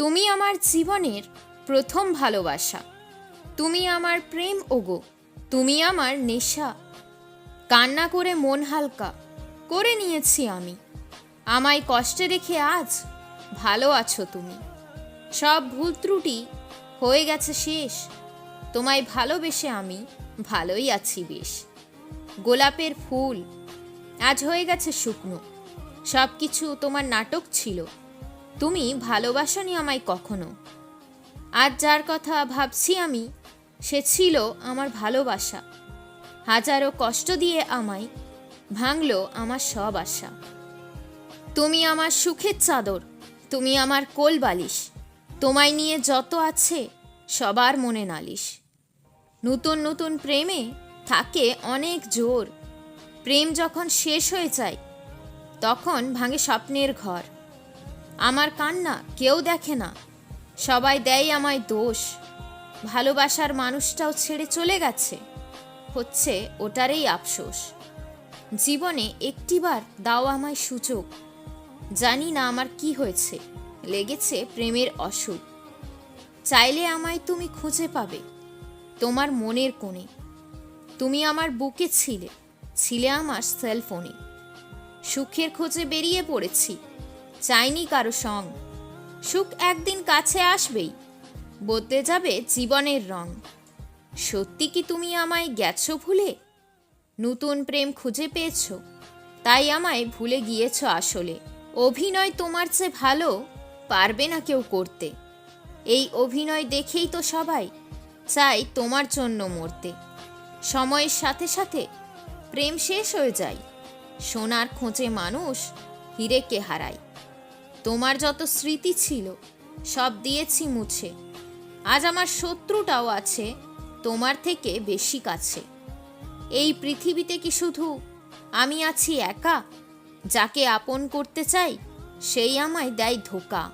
তুমি আমার জীবনের প্রথম ভালোবাসা, তুমি আমার প্রেম ওগো, তুমি আমার নেশা। কান্না করে মন হালকা করে নিয়েছি আমি, আমায় কষ্টে রেখে আজ ভালো আছো তুমি। সব ভুল ত্রুটি হয়ে গেছে শেষ, তোমায় ভালোবেসে আমি ভালোই আছি বেশ। গোলাপের ফুল আজ হয়ে গেছে শুকনো, সব কিছু তোমার নাটক ছিল, তুমি ভালোবাসনি আমায় কখনো। আজ যার কথা ভাবছি আমি, সে ছিল আমার ভালোবাসা। হাজারো কষ্ট দিয়ে আমায় ভাঙলো আমার সব আশা। তুমি আমার সুখের চাদর, তুমি আমার কোল বালিশ, তোমায় নিয়ে যত আছে সবার মনে নালিশ। নতুন নতুন প্রেমে থাকে অনেক জোর, প্রেম যখন শেষ হয়ে যায় তখন ভাঙে স্বপ্নের ঘর। আমার কান্না কেউ দেখে না, সবাই দেয় আমায় দোষ। ভালোবাসার মানুষটাও ছেড়ে চলে গেছে, হচ্ছে ওটারই আফসোস। জীবনে একটিবার দাও আমায় সুযোগ, জানি না আমার কি হয়েছে, লেগেছে প্রেমের অসুখ। চাইলে আমায় তুমি খুঁজে পাবে তোমার মনের কোণে, তুমি আমার বুকে ছিলে, ছিলে আমার সেলফোনে। সুখের খোঁজে বেরিয়ে পড়েছি, চাইনি কারো সঙ্গ। সুখ একদিন কাছে আসবেই, বদলে যাবে জীবনের রং। সত্যি কি তুমি আমায় গেছো ভুলে? নতুন প্রেম খুঁজে পেয়েছো, তাই আমায় ভুলে গিয়েছো আসলে। অভিনয় তোমার চেয়ে ভালো পারবে না কেউ করতে, এই অভিনয় দেখেই তো সবাই চাই তোমার জন্য মরতে। সময়ের সাথে সাথে প্রেম শেষ হয়ে যায়, সোনার খোঁজে মানুষ হিরেকে হারায়। তোমার যত স্মৃতি ছিল সব দিয়েছি মুছে, আজ আমার শত্রুটাও আছে তোমার থেকে বেশি কাছে। এই পৃথিবীতে কি শুধু আমি আছি একা? যাকে আপন করতে চাই সেই আমায় দেয় ধোঁকা।